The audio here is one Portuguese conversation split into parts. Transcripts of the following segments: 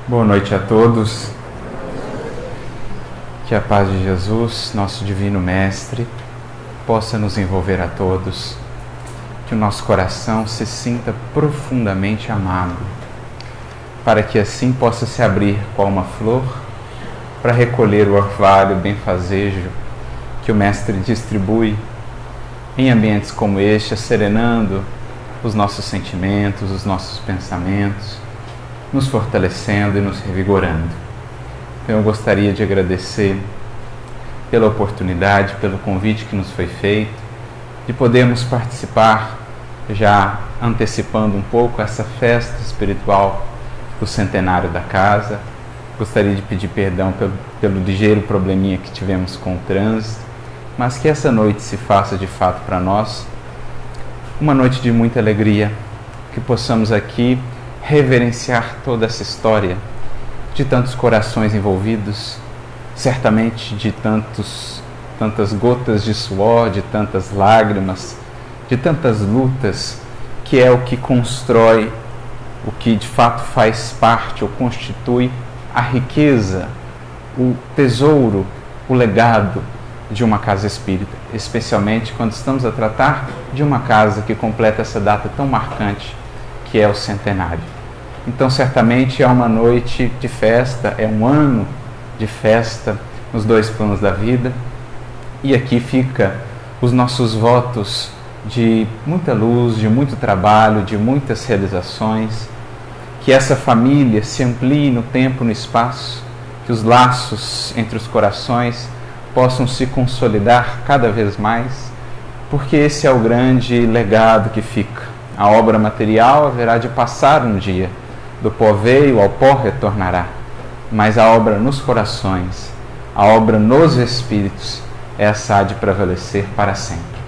Boa noite a todos. Que a paz de Jesus, nosso Divino Mestre, possa nos envolver a todos. Que o nosso coração se sinta profundamente amado, para que assim possa se abrir qual uma flor para recolher o orvalho benfazejo que o Mestre distribui em ambientes como este, serenando os nossos sentimentos, os nossos pensamentos, nos fortalecendo e nos revigorando. Então eu gostaria de agradecer pela oportunidade, pelo convite que nos foi feito, de podermos participar, já antecipando um pouco essa festa espiritual do centenário da casa. Gostaria de pedir perdão pelo ligeiro probleminha que tivemos com o trânsito, mas que essa noite se faça de fato para nós uma noite de muita alegria, que possamos aqui reverenciar toda essa história de tantos corações envolvidos, certamente de tantas gotas de suor, de tantas lágrimas, de tantas lutas, que é o que constrói, o que de fato faz parte ou constitui a riqueza, o tesouro, o legado de uma casa espírita, especialmente quando estamos a tratar de uma casa que completa essa data tão marcante, que é o centenário. Então, certamente é uma noite de festa, é um ano de festa nos dois planos da vida. E aqui fica os nossos votos de muita luz, de muito trabalho, de muitas realizações. Que essa família se amplie no tempo, no espaço, que os laços entre os corações possam se consolidar cada vez mais, porque esse é o grande legado que fica. A obra material haverá de passar um dia, do pó veio, ao pó retornará, mas a obra nos corações, a obra nos espíritos, essa há de prevalecer para sempre.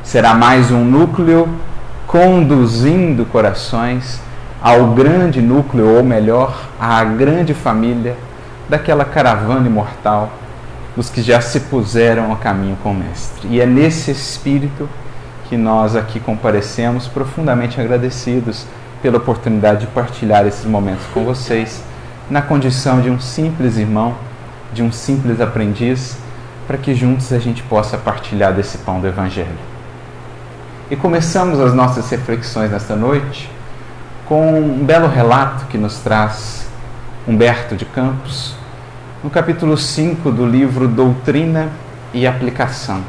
Será mais um núcleo conduzindo corações ao grande núcleo, ou melhor, à grande família daquela caravana imortal dos que já se puseram a caminho com o Mestre. E é nesse espírito que nós aqui comparecemos, profundamente agradecidos pela oportunidade de partilhar esses momentos com vocês, na condição de um simples irmão, de um simples aprendiz, para que juntos a gente possa partilhar desse pão do Evangelho. E começamos as nossas reflexões nesta noite com um belo relato que nos traz Humberto de Campos, no capítulo 5 do livro Doutrina e Aplicação,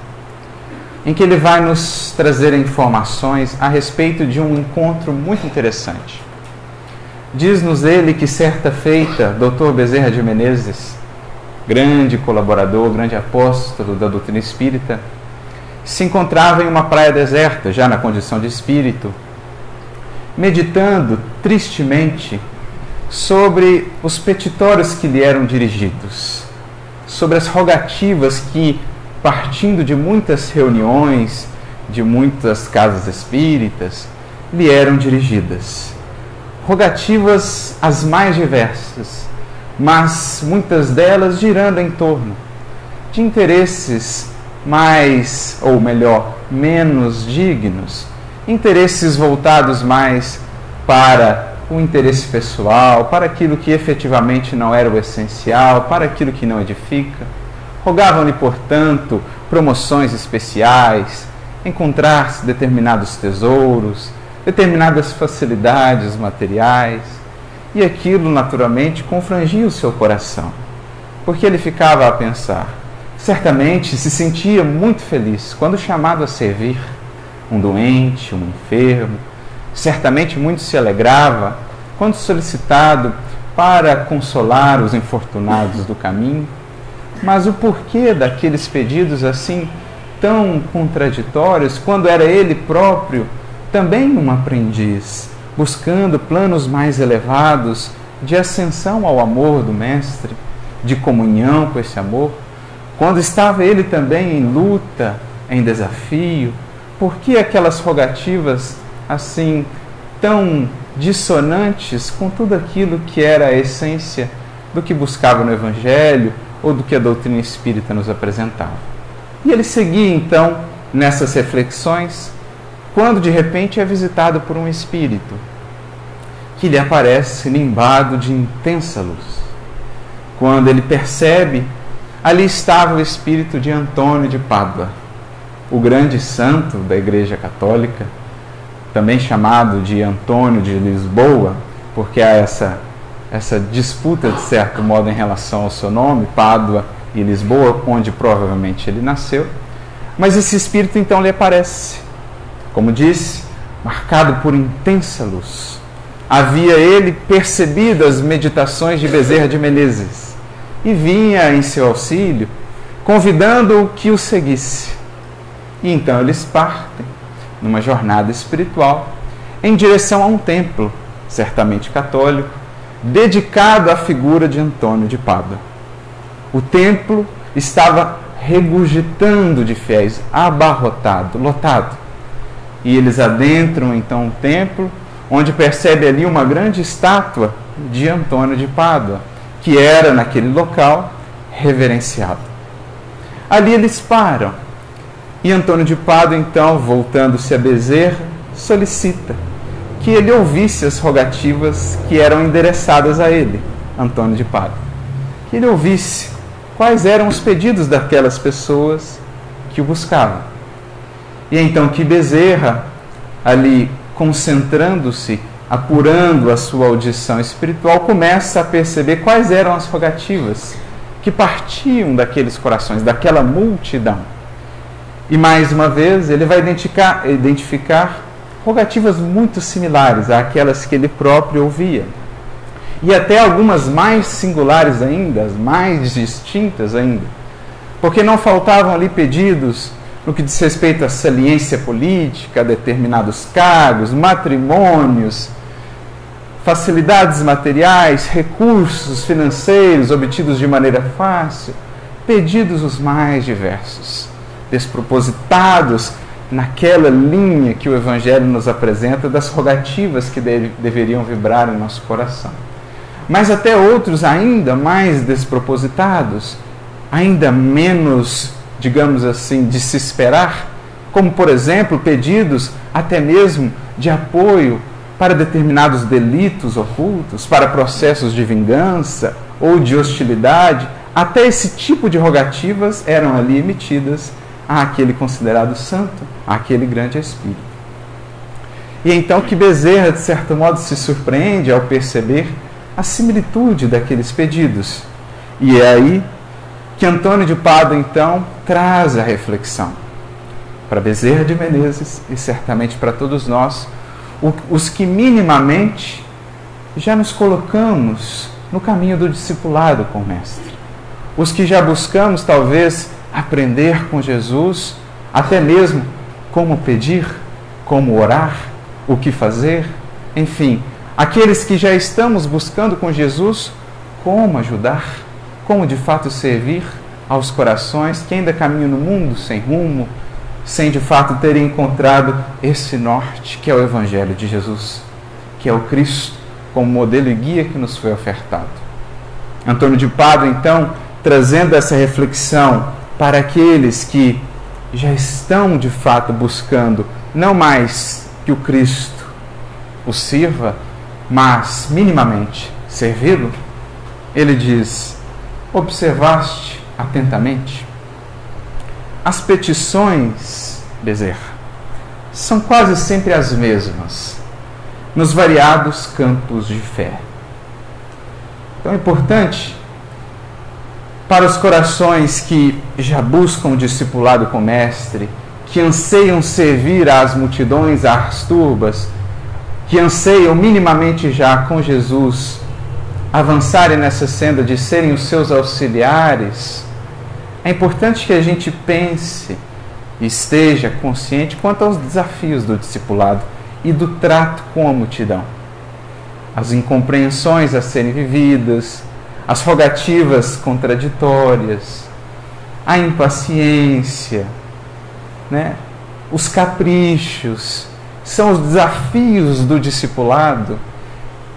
em que ele vai nos trazer informações a respeito de um encontro muito interessante. Diz-nos ele que certa feita, Dr. Bezerra de Menezes, grande colaborador, grande apóstolo da doutrina espírita, se encontrava em uma praia deserta, já na condição de espírito, meditando tristemente sobre os petitórios que lhe eram dirigidos, sobre as rogativas que, partindo de muitas reuniões, de muitas casas espíritas, lhe eram dirigidas. Rogativas as mais diversas, mas muitas delas girando em torno de interesses mais, ou melhor, menos dignos, interesses voltados mais para o interesse pessoal, para aquilo que efetivamente não era o essencial, para aquilo que não edifica. Rogavam-lhe, portanto, promoções especiais, encontrar-se determinados tesouros, determinadas facilidades materiais, e aquilo naturalmente confrangia o seu coração, porque ele ficava a pensar. Certamente se sentia muito feliz quando chamado a servir um doente, um enfermo, certamente muito se alegrava quando solicitado para consolar os infortunados do caminho. Mas o porquê daqueles pedidos assim tão contraditórios, quando era ele próprio também um aprendiz, buscando planos mais elevados de ascensão ao amor do Mestre, de comunhão com esse amor, quando estava ele também em luta, em desafio? Por que aquelas rogativas assim tão dissonantes com tudo aquilo que era a essência do que buscava no Evangelho ou do que a doutrina espírita nos apresentava? E ele seguia então nessas reflexões, quando de repente é visitado por um espírito que lhe aparece nimbado de intensa luz. Quando ele percebe, ali estava o espírito de Antônio de Pádua, o grande santo da Igreja Católica, também chamado de Antônio de Lisboa, porque há essa disputa, de certo modo, em relação ao seu nome, Pádua e Lisboa, onde provavelmente ele nasceu. Mas esse espírito então lhe aparece, como disse, marcado por intensa luz. Havia ele percebido as meditações de Bezerra de Menezes e vinha em seu auxílio, convidando-o que o seguisse. E então eles partem, numa jornada espiritual, em direção a um templo, certamente católico, dedicado à figura de Antônio de Pádua. O templo estava regurgitando de fiéis, abarrotado, lotado. E eles adentram então o templo, onde percebe ali uma grande estátua de Antônio de Pádua, que era naquele local reverenciado. Ali eles param, e Antônio de Pádua então, voltando-se a Bezerra, solicita que ele ouvisse as rogativas que eram endereçadas a ele, Antônio de Pádua. Que ele ouvisse quais eram os pedidos daquelas pessoas que o buscavam. E então que Bezerra, ali concentrando-se, apurando a sua audição espiritual, começa a perceber quais eram as rogativas que partiam daqueles corações, daquela multidão. E mais uma vez ele vai identificar rogativas muito similares àquelas que ele próprio ouvia. E até algumas mais singulares ainda, as mais distintas ainda. Porque não faltavam ali pedidos no que diz respeito à saliência política, a determinados cargos, matrimônios, facilidades materiais, recursos financeiros obtidos de maneira fácil, pedidos os mais diversos, despropositados naquela linha que o Evangelho nos apresenta das rogativas que deveriam vibrar em nosso coração. Mas até outros ainda mais despropositados, ainda menos, digamos assim, de se esperar, como, por exemplo, pedidos até mesmo de apoio para determinados delitos ocultos, para processos de vingança ou de hostilidade. Até esse tipo de rogativas eram ali emitidas àquele considerado santo, àquele grande espírito. E então que Bezerra, de certo modo, se surpreende ao perceber a similitude daqueles pedidos. E é aí que Antônio de Pádua, então, traz a reflexão para Bezerra de Menezes e certamente para todos nós, os que minimamente já nos colocamos no caminho do discipulado com o Mestre. Os que já buscamos, talvez, aprender com Jesus, até mesmo como pedir, como orar, o que fazer, enfim, aqueles que já estamos buscando com Jesus como ajudar, como de fato servir aos corações que ainda caminham no mundo sem rumo, sem de fato terem encontrado esse norte que é o Evangelho de Jesus, que é o Cristo como modelo e guia que nos foi ofertado. Antônio de Pádua, então, trazendo essa reflexão para aqueles que já estão de fato buscando não mais que o Cristo os sirva, mas minimamente servi-lo, ele diz: observaste atentamente? As petições, Bezerra, são quase sempre as mesmas, nos variados campos de fé. Então é importante para os corações que já buscam o discipulado com o Mestre, que anseiam servir às multidões, às turbas, que anseiam minimamente já com Jesus avançarem nessa senda de serem os seus auxiliares, é importante que a gente pense e esteja consciente quanto aos desafios do discipulado e do trato com a multidão. As incompreensões a serem vividas, as rogativas contraditórias, a impaciência, os caprichos, são os desafios do discipulado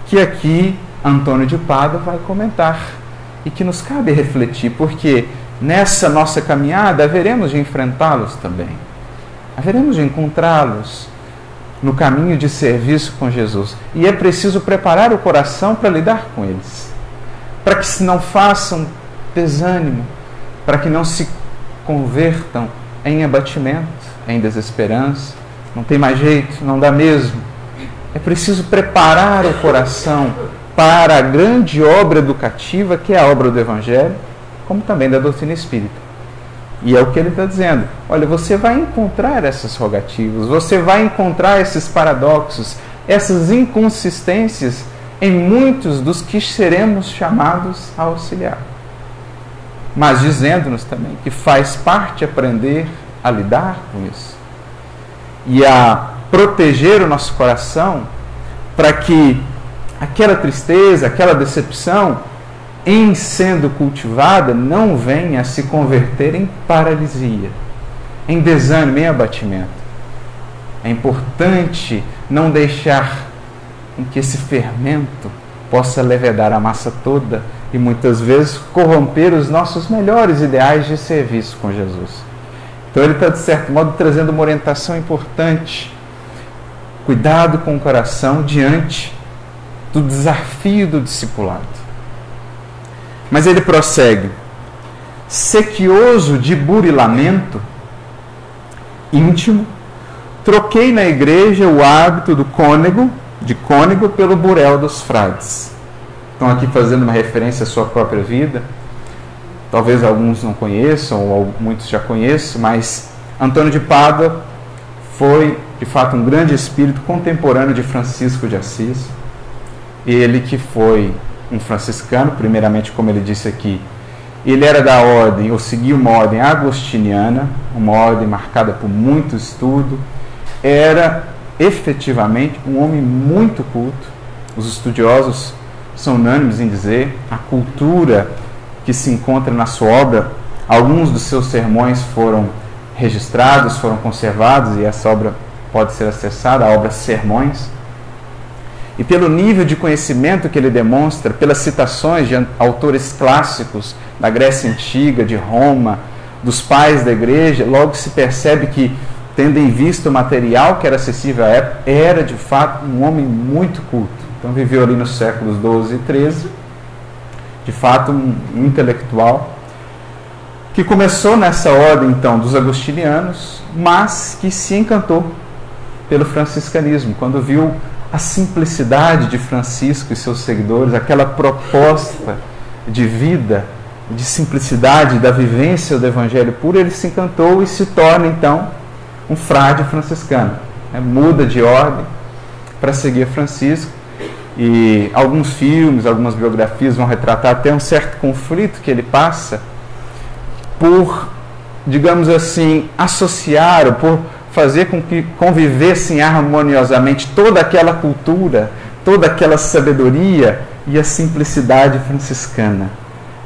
que aqui Antônio de Pádua vai comentar e que nos cabe refletir, porque nessa nossa caminhada haveremos de enfrentá-los também, haveremos de encontrá-los, no caminho de serviço com Jesus. E é preciso preparar o coração para lidar com eles, para que se não façam desânimo, para que não se convertam em abatimento, em desesperança. Não tem mais jeito, não dá mesmo. É preciso preparar o coração para a grande obra educativa que é a obra do Evangelho, como também da doutrina espírita. E é o que ele está dizendo. Olha, você vai encontrar essas rogativas, você vai encontrar esses paradoxos, essas inconsistências em muitos dos que seremos chamados a auxiliar. Mas dizendo-nos também que faz parte aprender a lidar com isso e a proteger o nosso coração para que aquela tristeza, aquela decepção, em sendo cultivada, não venha a se converter em paralisia, em desânimo, em abatimento. É importante não deixar que esse fermento possa levedar a massa toda e muitas vezes corromper os nossos melhores ideais de serviço com Jesus. Então ele está, de certo modo, trazendo uma orientação importante. Cuidado com o coração diante do desafio do discipulado. Mas ele prossegue: sequioso de burilamento íntimo, troquei na igreja o hábito de cônego pelo burel dos frades. Estão aqui fazendo uma referência à sua própria vida. Talvez alguns não conheçam, ou muitos já conheçam, mas Antônio de Pádua foi, de fato, um grande espírito contemporâneo de Francisco de Assis. Ele que foi um franciscano, primeiramente, como ele disse aqui, ele era da ordem, ou seguia uma ordem agostiniana, uma ordem marcada por muito estudo, era efetivamente um homem muito culto. Os estudiosos são unânimes em dizer a cultura que se encontra na sua obra. Alguns dos seus sermões foram registrados, foram conservados, e essa obra pode ser acessada, a obra Sermões. E pelo nível de conhecimento que ele demonstra, pelas citações de autores clássicos da Grécia Antiga, de Roma, dos pais da igreja, logo se percebe que, tendo em vista o material que era acessível à época, era de fato um homem muito culto. Então viveu ali nos séculos XII e XIII, de fato um intelectual, que começou nessa ordem então dos agostinianos, mas que se encantou pelo franciscanismo, quando viu a simplicidade de Francisco e seus seguidores, aquela proposta de vida, de simplicidade, da vivência do Evangelho puro, ele se encantou e se torna então um frade franciscano. Muda de ordem para seguir Francisco, e alguns filmes, algumas biografias vão retratar até um certo conflito que ele passa por, digamos assim, associar, ou por fazer com que convivessem harmoniosamente toda aquela cultura, toda aquela sabedoria e a simplicidade franciscana.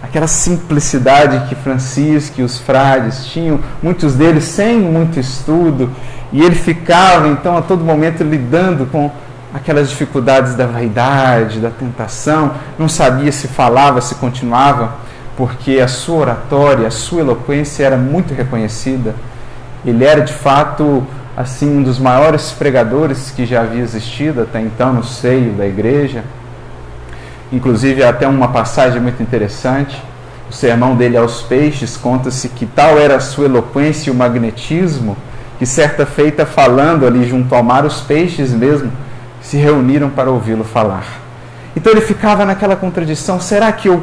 Aquela simplicidade que Francisco e os frades tinham, muitos deles sem muito estudo, e ele ficava então a todo momento lidando com aquelas dificuldades da vaidade, da tentação, não sabia se falava, se continuava, porque a sua oratória, a sua eloquência era muito reconhecida. Ele era, de fato, assim, um dos maiores pregadores que já havia existido até então no seio da igreja. Inclusive, há até uma passagem muito interessante. O sermão dele aos peixes, conta-se que tal era a sua eloquência e o magnetismo, que certa feita, falando ali junto ao mar, os peixes mesmo se reuniram para ouvi-lo falar. Então ele ficava naquela contradição: será que eu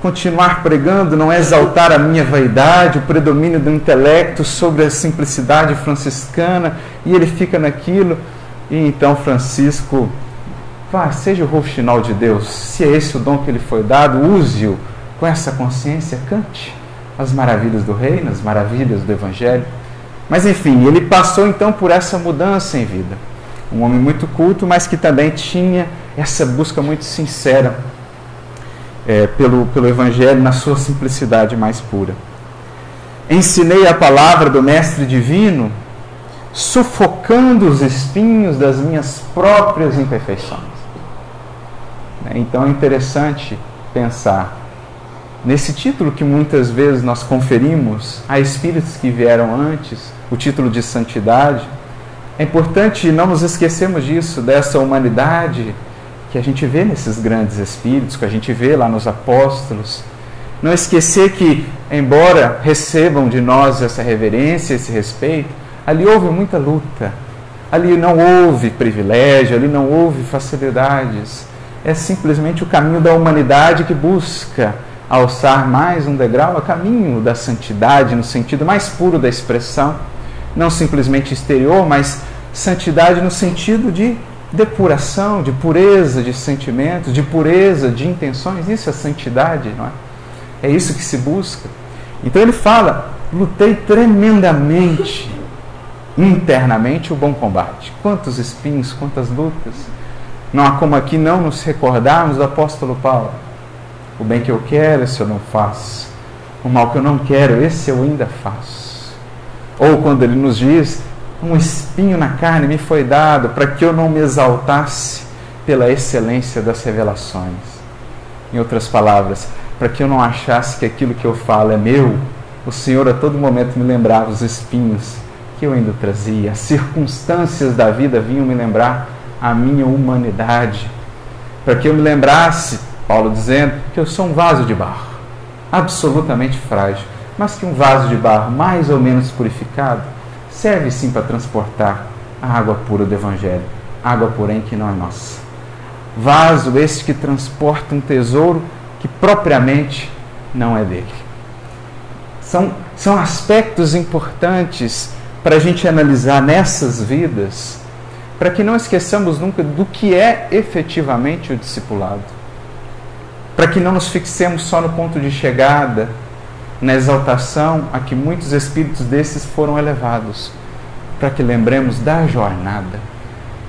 continuar pregando não é exaltar a minha vaidade, o predomínio do intelecto sobre a simplicidade franciscana? E ele fica naquilo, e então Francisco, seja o roxinol de Deus, se é esse o dom que lhe foi dado, use-o com essa consciência, cante as maravilhas do reino, as maravilhas do Evangelho. Mas enfim, ele passou então por essa mudança em vida. Um homem muito culto, mas que também tinha essa busca muito sincera pelo Evangelho na sua simplicidade mais pura. Ensinei a palavra do Mestre Divino, sufocando os espinhos das minhas próprias imperfeições. Então é interessante pensar nesse título que muitas vezes nós conferimos a espíritos que vieram antes, o título de santidade, É importante não nos esquecermos disso, dessa humanidade que a gente vê nesses grandes espíritos, que a gente vê lá nos apóstolos. Não esquecer que, embora recebam de nós essa reverência, esse respeito, ali houve muita luta, ali não houve privilégio, ali não houve facilidades. É simplesmente o caminho da humanidade que busca alçar mais um degrau a caminho da santidade, no sentido mais puro da expressão, não simplesmente exterior, mas santidade no sentido de depuração, de pureza de sentimentos, de pureza de intenções. Isso é santidade, não é? É isso que se busca. Então ele fala: lutei tremendamente internamente o bom combate. Quantos espinhos, quantas lutas. Não há como aqui não nos recordarmos do apóstolo Paulo. O bem que eu quero, esse eu não faço. O mal que eu não quero, esse eu ainda faço. Ou quando ele nos diz: um espinho na carne me foi dado para que eu não me exaltasse pela excelência das revelações. Em outras palavras, para que eu não achasse que aquilo que eu falo é meu, o Senhor a todo momento me lembrava os espinhos que eu ainda trazia. As circunstâncias da vida vinham me lembrar a minha humanidade, para que eu me lembrasse, Paulo dizendo, que eu sou um vaso de barro, absolutamente frágil, mas que um vaso de barro mais ou menos purificado serve sim para transportar a água pura do Evangelho, água porém que não é nossa. Vaso este que transporta um tesouro que propriamente não é dele. São aspectos importantes para a gente analisar nessas vidas, para que não esqueçamos nunca do que é efetivamente o discipulado, para que não nos fixemos só no ponto de chegada, na exaltação a que muitos espíritos desses foram elevados, para que lembremos da jornada.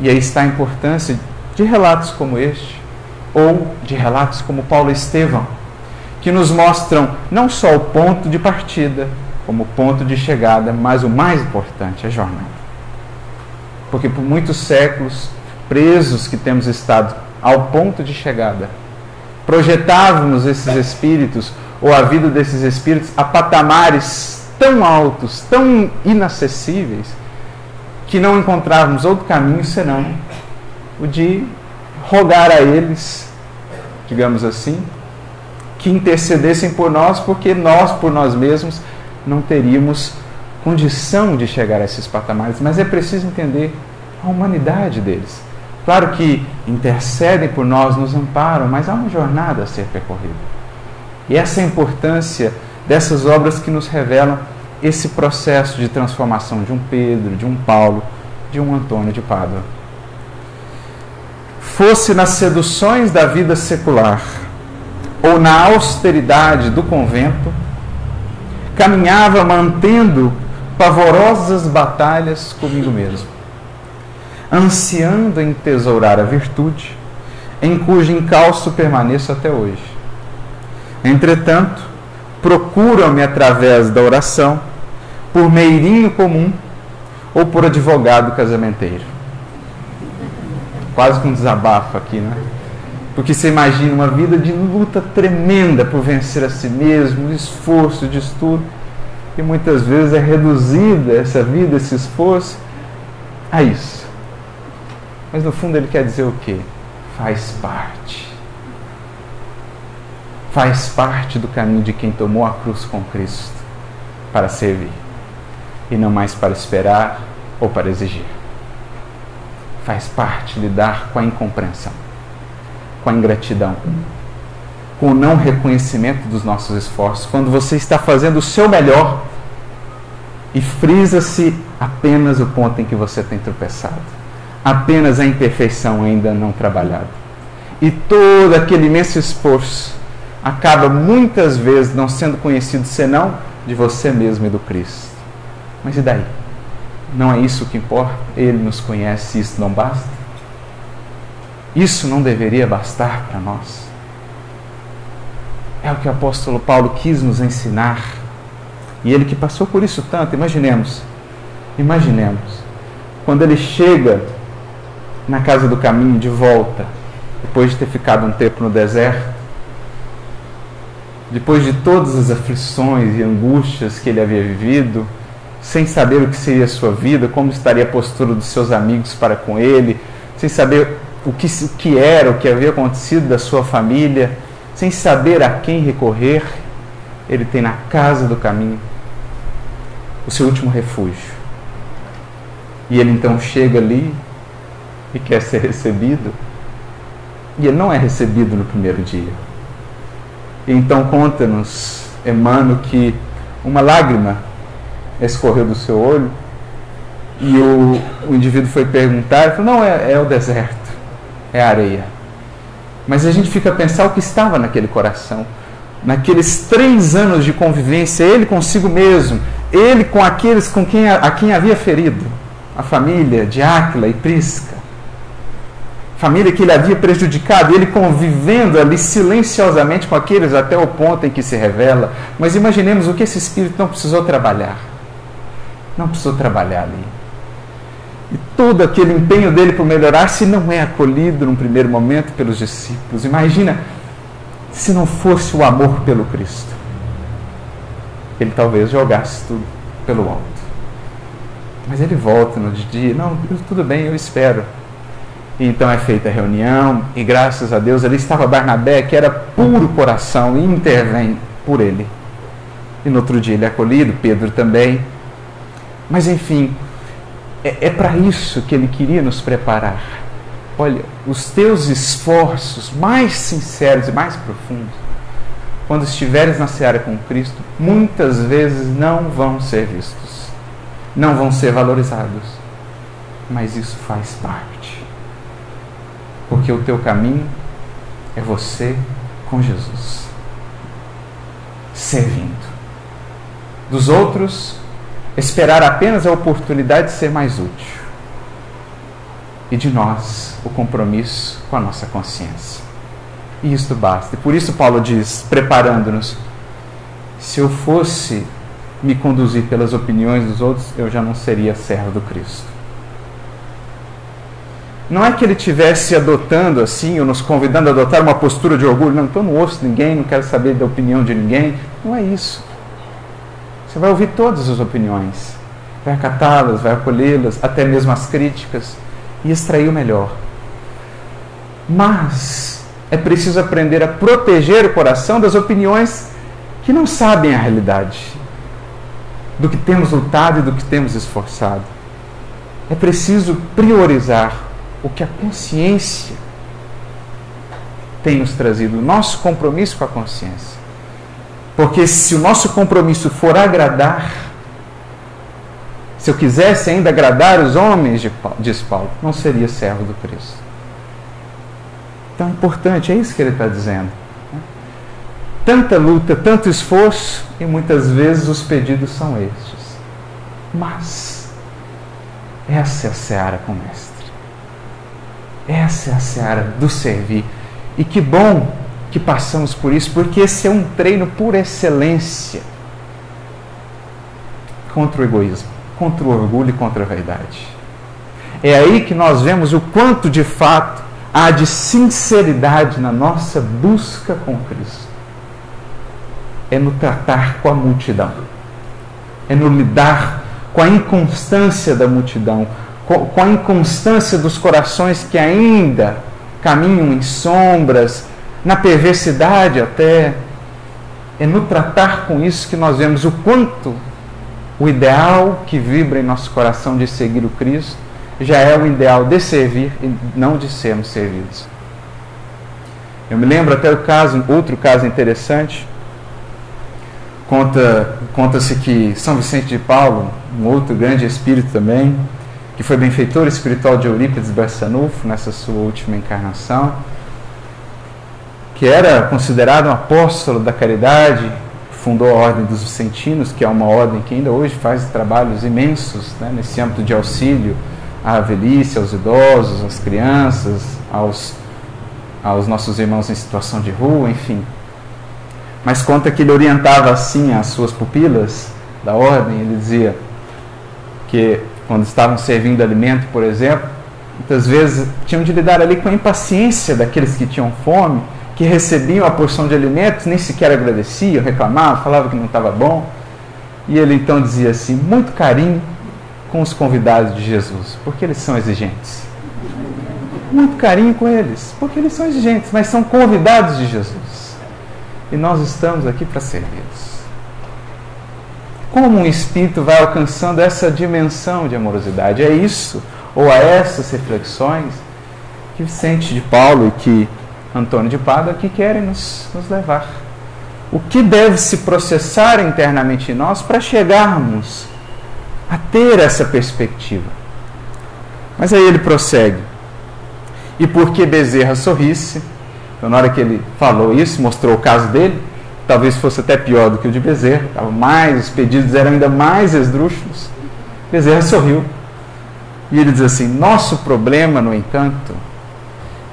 E aí está a importância de relatos como este, ou de relatos como Paulo e Estevão, que nos mostram não só o ponto de partida, como o ponto de chegada, mas o mais importante, a jornada. Porque por muitos séculos, presos que temos estado ao ponto de chegada, projetávamos esses espíritos, ou a vida desses espíritos, a patamares tão altos, tão inacessíveis, que não encontrávamos outro caminho senão o de rogar a eles, digamos assim, que intercedessem por nós, porque nós, por nós mesmos, não teríamos condição de chegar a esses patamares. Mas é preciso entender a humanidade deles. Claro que intercedem por nós, nos amparam, mas há uma jornada a ser percorrida. E essa é a importância dessas obras que nos revelam esse processo de transformação de um Pedro, de um Paulo, de um Antônio de Pádua. Fosse nas seduções da vida secular ou na austeridade do convento, caminhava mantendo pavorosas batalhas comigo mesmo, ansiando entesourar a virtude, em cujo encalço permaneço até hoje. Entretanto, procuram-me através da oração, por meirinho comum ou por advogado casamenteiro. Quase que um desabafo aqui, né? Porque você imagina uma vida de luta tremenda por vencer a si mesmo, de esforço, de estudo, e muitas vezes é reduzida essa vida, esse esforço, a isso. Mas no fundo ele quer dizer o quê? Faz parte. Faz parte do caminho de quem tomou a cruz com Cristo para servir, e não mais para esperar ou para exigir. Faz parte lidar com a incompreensão, com a ingratidão, com o não reconhecimento dos nossos esforços, quando você está fazendo o seu melhor e frisa-se apenas o ponto em que você tem tropeçado, apenas a imperfeição ainda não trabalhada. E todo aquele imenso esforço acaba muitas vezes não sendo conhecido senão de você mesmo e do Cristo. Mas e daí? Não é isso que importa? Ele nos conhece e isso não basta? Isso não deveria bastar para nós? É o que o apóstolo Paulo quis nos ensinar. E ele que passou por isso tanto, imaginemos, quando ele chega na casa do caminho de volta, depois de ter ficado um tempo no deserto, depois de todas as aflições e angústias que ele havia vivido, sem saber o que seria a sua vida, como estaria a postura dos seus amigos para com ele, sem saber o que era, o que havia acontecido da sua família, sem saber a quem recorrer, ele tem na casa do caminho o seu último refúgio. E ele então chega ali e quer ser recebido, e ele não é recebido no primeiro dia. E então conta-nos Emmanuel que uma lágrima escorreu do seu olho e o indivíduo foi perguntar, ele falou, não, é o deserto, é a areia. Mas a gente fica a pensar o que estava naquele coração, naqueles 3 anos de convivência, ele consigo mesmo, ele com aqueles a quem havia ferido, a família de Áquila e Prisca, família que ele havia prejudicado, ele convivendo ali silenciosamente com aqueles até o ponto em que se revela. Mas imaginemos o que esse espírito não precisou trabalhar. Não precisou trabalhar ali. E todo aquele empenho dele por melhorar, se não é acolhido num primeiro momento pelos discípulos, imagina se não fosse o amor pelo Cristo. Ele talvez jogasse tudo pelo alto. Mas ele volta no dia, não, tudo bem, eu espero. E então é feita a reunião, e graças a Deus ali estava Barnabé, que era puro coração, e intervém por ele. E no outro dia ele é acolhido, Pedro também. Mas enfim, é para isso que ele queria nos preparar. Olha, os teus esforços mais sinceros e mais profundos, quando estiveres na seara com Cristo, muitas vezes não vão ser vistos, não vão ser valorizados. Mas isso faz parte. Porque o teu caminho é você com Jesus, servindo. Dos outros, esperar apenas a oportunidade de ser mais útil. E de nós, o compromisso com a nossa consciência. E isto basta. E por isso Paulo diz, preparando-nos, se eu fosse me conduzir pelas opiniões dos outros, eu já não seria servo do Cristo. Não é que ele estivesse adotando assim, ou nos convidando a adotar uma postura de orgulho. Não, então não ouço ninguém, não quero saber da opinião de ninguém. Não é isso. Você vai ouvir todas as opiniões, vai acatá-las, vai acolhê-las, até mesmo as críticas, e extrair o melhor. Mas é preciso aprender a proteger o coração das opiniões que não sabem a realidade, do que temos lutado e do que temos esforçado. É preciso priorizar o que a consciência tem nos trazido, o nosso compromisso com a consciência. Porque se o nosso compromisso for agradar, se eu quisesse ainda agradar os homens, diz Paulo, não seria servo do Cristo. Então é importante, é isso que ele está dizendo. Tanta luta, tanto esforço, e muitas vezes os pedidos são estes. Mas essa é a seara com o Mestre. Essa é a seara do servir. E que bom que passamos por isso, porque esse é um treino por excelência contra o egoísmo, contra o orgulho e contra a vaidade. É aí que nós vemos o quanto de fato há de sinceridade na nossa busca com Cristo. É no tratar com a multidão, é no lidar com a inconstância da multidão, com a inconstância dos corações que ainda caminham em sombras, na perversidade até. É no tratar com isso que nós vemos o quanto o ideal que vibra em nosso coração de seguir o Cristo já é o ideal de servir e não de sermos servidos. Eu me lembro até outro caso interessante. Conta-se que São Vicente de Paulo, um outro grande espírito também, que foi benfeitor espiritual de Eurípides Barçanufo nessa sua última encarnação, que era considerado um apóstolo da caridade, fundou a Ordem dos Vicentinos, que é uma ordem que ainda hoje faz trabalhos imensos, né, nesse âmbito de auxílio à velhice, aos idosos, às crianças, aos nossos irmãos em situação de rua, enfim. Mas conta que ele orientava assim as suas pupilas da ordem. Ele dizia que quando estavam servindo alimento, por exemplo, muitas vezes tinham de lidar ali com a impaciência daqueles que tinham fome, que recebiam a porção de alimentos, nem sequer agradeciam, reclamavam, falavam que não estava bom. E ele então dizia assim, muito carinho com os convidados de Jesus, porque eles são exigentes. Muito carinho com eles, porque eles são exigentes, mas são convidados de Jesus. E nós estamos aqui para servi-los. Como um espírito vai alcançando essa dimensão de amorosidade? É isso, ou a essas reflexões, que Vicente de Paulo e que Antônio de Pádua aqui querem nos levar. O que deve se processar internamente em nós para chegarmos a ter essa perspectiva? Mas aí ele prossegue. E porque Bezerra sorrisse, então, na hora que ele falou isso, mostrou o caso dele, talvez fosse até pior do que o de Bezerra, os pedidos eram ainda mais esdrúxulos. Bezerra sorriu. E ele diz assim, nosso problema, no entanto,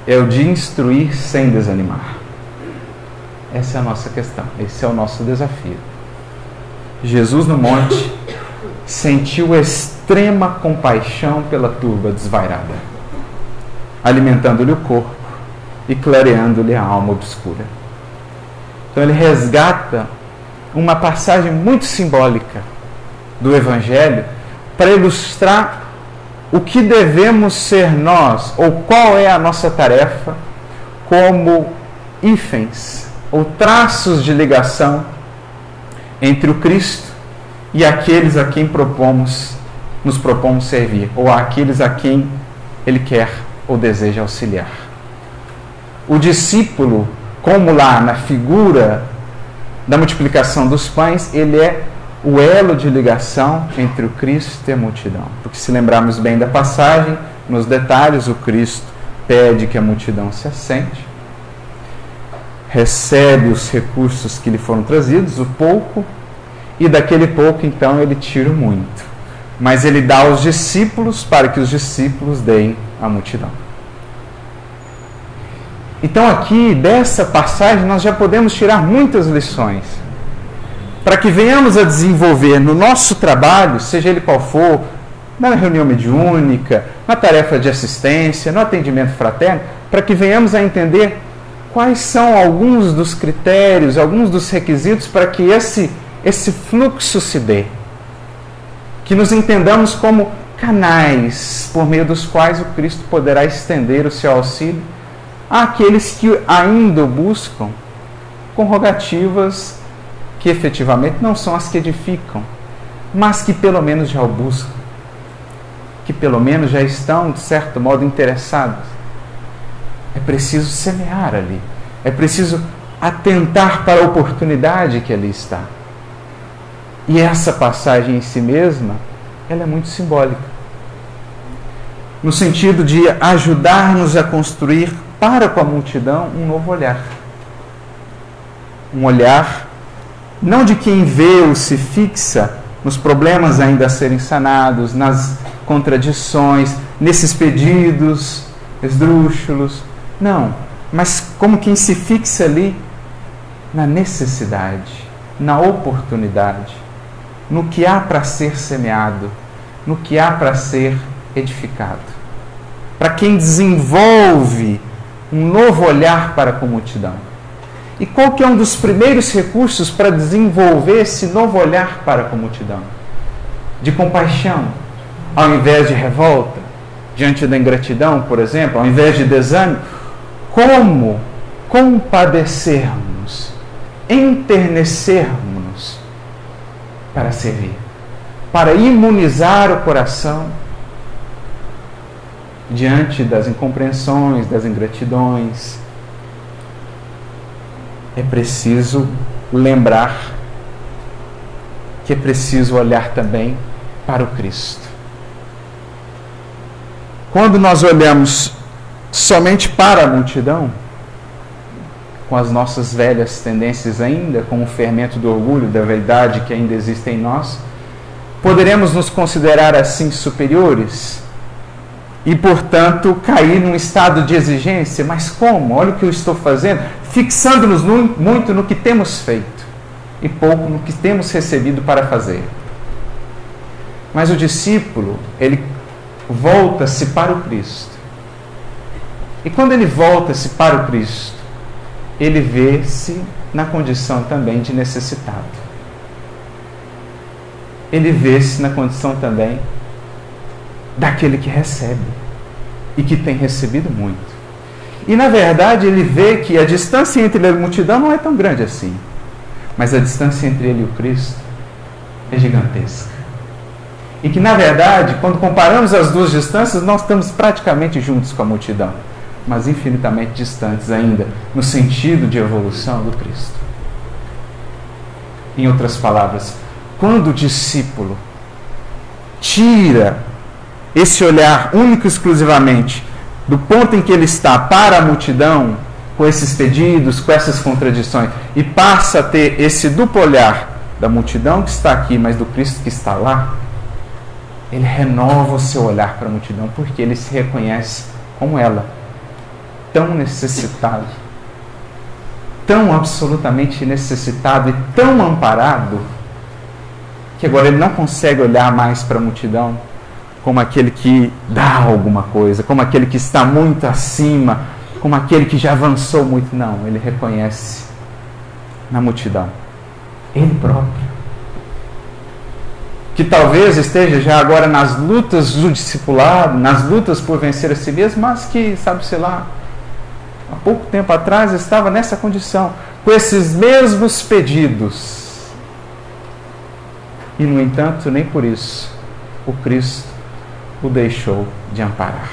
é o de instruir sem desanimar. Essa é a nossa questão, esse é o nosso desafio. Jesus no monte sentiu extrema compaixão pela turba desvairada, alimentando-lhe o corpo e clareando-lhe a alma obscura. Então ele resgata uma passagem muito simbólica do Evangelho para ilustrar o que devemos ser nós, ou qual é a nossa tarefa como hífens, ou traços de ligação entre o Cristo e aqueles a quem nos propomos servir, ou aqueles a quem Ele quer ou deseja auxiliar. O discípulo, como lá na figura da multiplicação dos pães, ele é o elo de ligação entre o Cristo e a multidão. Porque se lembrarmos bem da passagem, nos detalhes, o Cristo pede que a multidão se assente, recebe os recursos que lhe foram trazidos, o pouco, e daquele pouco, então, ele tira o muito. Mas ele dá aos discípulos para que os discípulos deem à multidão. Então aqui, dessa passagem, nós já podemos tirar muitas lições, para que venhamos a desenvolver no nosso trabalho, seja ele qual for, na reunião mediúnica, na tarefa de assistência, no atendimento fraterno, para que venhamos a entender quais são alguns dos critérios, alguns dos requisitos para que esse fluxo se dê. Que nos entendamos como canais por meio dos quais o Cristo poderá estender o seu auxílio àqueles que ainda o buscam com rogativas que efetivamente não são as que edificam, mas que pelo menos já o buscam, que pelo menos já estão, de certo modo, interessados. É preciso semear ali, é preciso atentar para a oportunidade que ali está. E essa passagem em si mesma, ela é muito simbólica, no sentido de ajudar-nos a construir para com a multidão um novo olhar. Um olhar não de quem vê ou se fixa nos problemas ainda a serem sanados, nas contradições, nesses pedidos esdrúxulos. Não, mas como quem se fixa ali na necessidade, na oportunidade, no que há para ser semeado, no que há para ser edificado. Para quem desenvolve um novo olhar para com a multidão. E qual que é um dos primeiros recursos para desenvolver esse novo olhar para com a multidão? De compaixão, ao invés de revolta, diante da ingratidão, por exemplo, ao invés de desânimo. Como compadecermos, enternecermos para servir, para imunizar o coração diante das incompreensões, das ingratidões. É preciso lembrar que é preciso olhar também para o Cristo. Quando nós olhamos somente para a multidão, com as nossas velhas tendências ainda, com o fermento do orgulho, da vaidade que ainda existe em nós, poderemos nos considerar assim superiores e, portanto, cair num estado de exigência. Mas como? Olha o que eu estou fazendo, fixando-nos muito no que temos feito e pouco no que temos recebido para fazer. Mas o discípulo, ele volta-se para o Cristo. E quando ele volta-se para o Cristo, ele vê-se na condição também de necessitado. ele vê-se na condição também daquele que recebe e que tem recebido muito. E na verdade ele vê que a distância entre ele e a multidão não é tão grande assim, mas a distância entre ele e o Cristo é gigantesca. E que na verdade, quando comparamos as duas distâncias, nós estamos praticamente juntos com a multidão, mas infinitamente distantes ainda, no sentido de evolução do Cristo. Em outras palavras, quando o discípulo tira esse olhar único e exclusivamente do ponto em que ele está para a multidão, com esses pedidos, com essas contradições, e passa a ter esse duplo olhar da multidão que está aqui, mas do Cristo que está lá, ele renova o seu olhar para a multidão, porque ele se reconhece como ela, tão necessitado, tão absolutamente necessitado e tão amparado, que agora ele não consegue olhar mais para a multidão como aquele que dá alguma coisa, como aquele que está muito acima, como aquele que já avançou muito. Não, ele reconhece na multidão ele próprio, que talvez esteja já agora nas lutas do discipulado, nas lutas por vencer a si mesmo, mas que, sabe-se lá, há pouco tempo atrás estava nessa condição, com esses mesmos pedidos. E, no entanto, nem por isso o Cristo o deixou de amparar.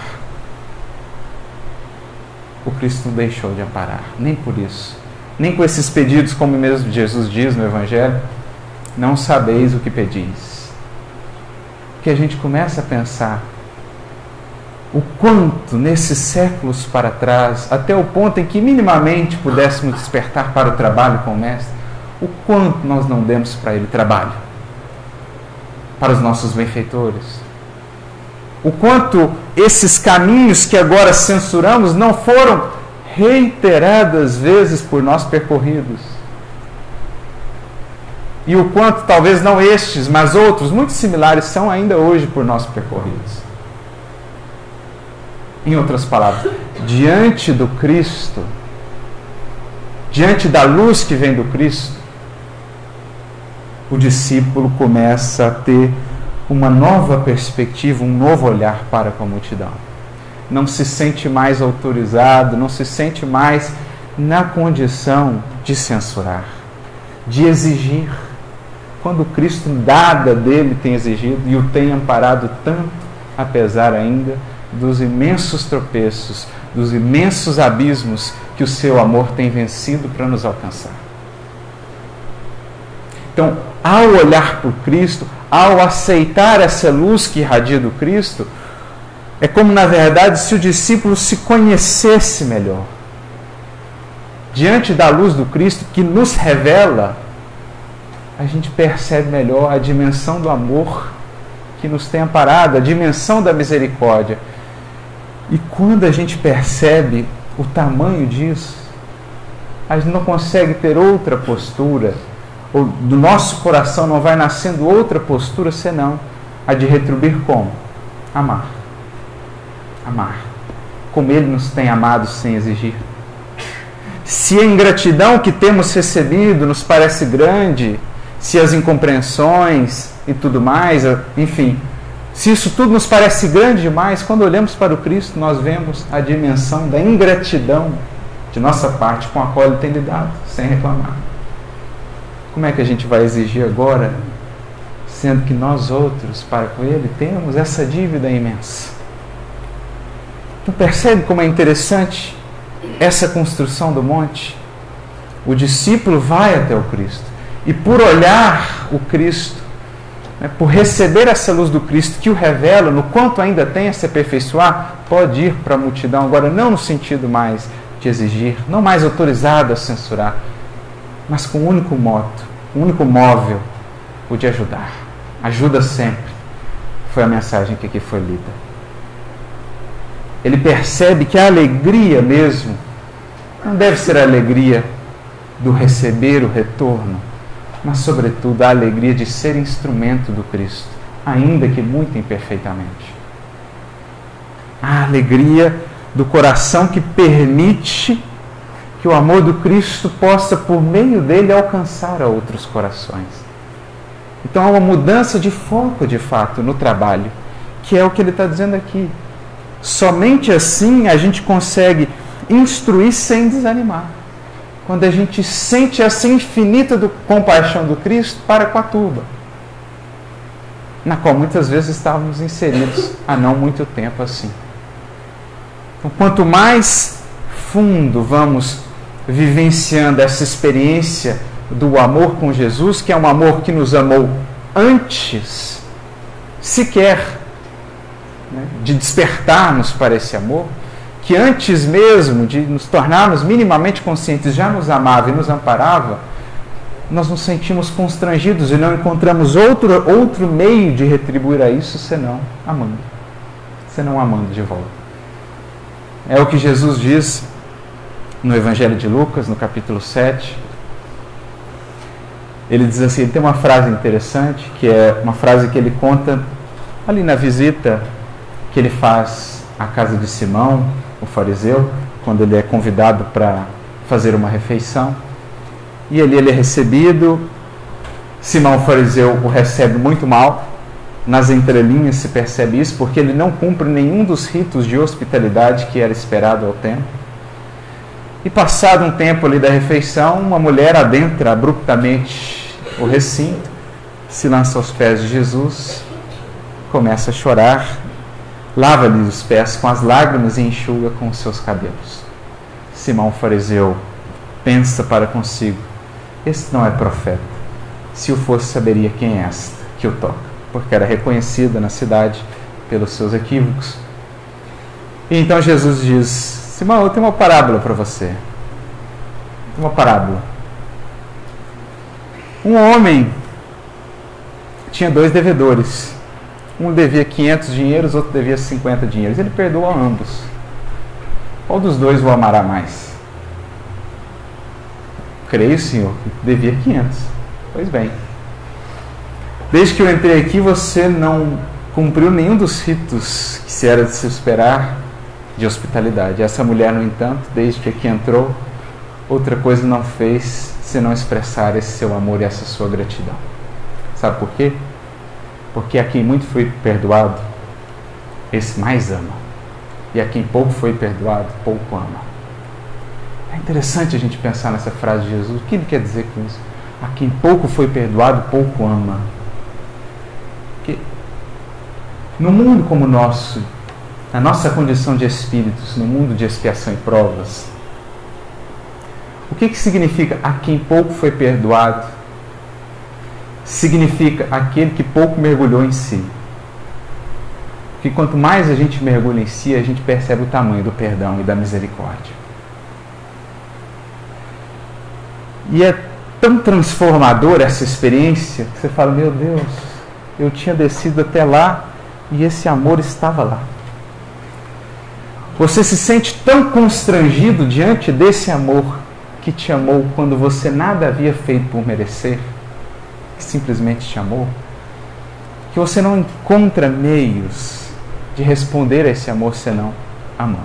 O Cristo não deixou de amparar, nem por isso. Nem com esses pedidos, como mesmo Jesus diz no Evangelho, não sabeis o que pedis. Que a gente começa a pensar o quanto nesses séculos para trás, até o ponto em que minimamente pudéssemos despertar para o trabalho com o Mestre, o quanto nós não demos para Ele trabalho, para os nossos benfeitores. O quanto esses caminhos que agora censuramos não foram reiteradas vezes por nós percorridos. E o quanto talvez não estes, mas outros muito similares são ainda hoje por nós percorridos. Em outras palavras, diante do Cristo, diante da luz que vem do Cristo, o discípulo começa a ter uma nova perspectiva, um novo olhar para com a multidão. Não se sente mais autorizado, não se sente mais na condição de censurar, de exigir, quando Cristo nada dele tem exigido e o tem amparado tanto, apesar ainda dos imensos tropeços, dos imensos abismos que o seu amor tem vencido para nos alcançar. Então, ao olhar para o Cristo, ao aceitar essa luz que irradia do Cristo, é como, na verdade, se o discípulo se conhecesse melhor. Diante da luz do Cristo que nos revela, a gente percebe melhor a dimensão do amor que nos tem amparado, a dimensão da misericórdia. E quando a gente percebe o tamanho disso, a gente não consegue ter outra postura, ou do nosso coração não vai nascendo outra postura senão a de retribuir como? Amar. Amar. Como Ele nos tem amado sem exigir. Se a ingratidão que temos recebido nos parece grande, se as incompreensões e tudo mais, enfim, se isso tudo nos parece grande demais, quando olhamos para o Cristo, nós vemos a dimensão da ingratidão de nossa parte com a qual Ele tem lidado, sem reclamar. Como é que a gente vai exigir agora, sendo que nós outros, para com Ele, temos essa dívida imensa? Então percebe como é interessante essa construção do monte? O discípulo vai até o Cristo e por olhar o Cristo, por receber essa luz do Cristo que o revela, no quanto ainda tem a se aperfeiçoar, pode ir para a multidão, agora não no sentido mais de exigir, não mais autorizado a censurar, mas com um único moto, um único móvel, o de ajudar. Ajuda sempre. Foi a mensagem que aqui foi lida. Ele percebe que a alegria mesmo não deve ser a alegria do receber o retorno, mas sobretudo a alegria de ser instrumento do Cristo, ainda que muito imperfeitamente. A alegria do coração que permite que o amor do Cristo possa, por meio dele, alcançar a outros corações. Então há uma mudança de foco, de fato, no trabalho, que é o que ele está dizendo aqui. Somente assim a gente consegue instruir sem desanimar. Quando a gente sente essa infinita compaixão do Cristo para com a turba, na qual muitas vezes estávamos inseridos há não muito tempo assim. Então, quanto mais fundo vamos vivenciando essa experiência do amor com Jesus, que é um amor que nos amou antes sequer, né, de despertarmos para esse amor, que antes mesmo de nos tornarmos minimamente conscientes já nos amava e nos amparava, nós nos sentimos constrangidos e não encontramos outro meio de retribuir a isso senão amando de volta. É o que Jesus diz no Evangelho de Lucas, no capítulo 7. Ele diz assim, ele tem uma frase interessante, que é uma frase que ele conta ali na visita que ele faz à casa de Simão, o fariseu, quando ele é convidado para fazer uma refeição. E ali ele é recebido. Simão, o fariseu, o recebe muito mal. Nas entrelinhas se percebe isso, porque ele não cumpre nenhum dos ritos de hospitalidade que era esperado ao tempo. E passado um tempo ali da refeição, uma mulher adentra abruptamente o recinto, se lança aos pés de Jesus, começa a chorar, lava-lhe os pés com as lágrimas e enxuga com os seus cabelos. Simão, o fariseu, pensa para consigo, este não é profeta. Se o fosse, saberia quem é esta que o toca, porque era reconhecida na cidade pelos seus equívocos. E então Jesus diz, Simão, eu tenho uma parábola para você. Uma parábola. Um homem tinha 2 devedores. Um devia 500 dinheiros, outro devia 50 dinheiros. Ele perdoa ambos. Qual dos dois o amará mais? Creio, Senhor, que devia 500. Pois bem. Desde que eu entrei aqui, você não cumpriu nenhum dos ritos que se era de se esperar de hospitalidade. Essa mulher, no entanto, desde que aqui entrou, outra coisa não fez senão expressar esse seu amor e essa sua gratidão. Sabe por quê? Porque a quem muito foi perdoado, esse mais ama. E a quem pouco foi perdoado, pouco ama. É interessante a gente pensar nessa frase de Jesus. O que ele quer dizer com isso? A quem pouco foi perdoado, pouco ama. Porque no mundo como o nosso, na nossa condição de espíritos, no mundo de expiação e provas, o que significa a quem pouco foi perdoado? Significa aquele que pouco mergulhou em si. Porque quanto mais a gente mergulha em si, a gente percebe o tamanho do perdão e da misericórdia. E é tão transformadora essa experiência que você fala, meu Deus, eu tinha descido até lá e esse amor estava lá. Você se sente tão constrangido diante desse amor que te amou quando você nada havia feito por merecer, que simplesmente te amou, que você não encontra meios de responder a esse amor senão amando.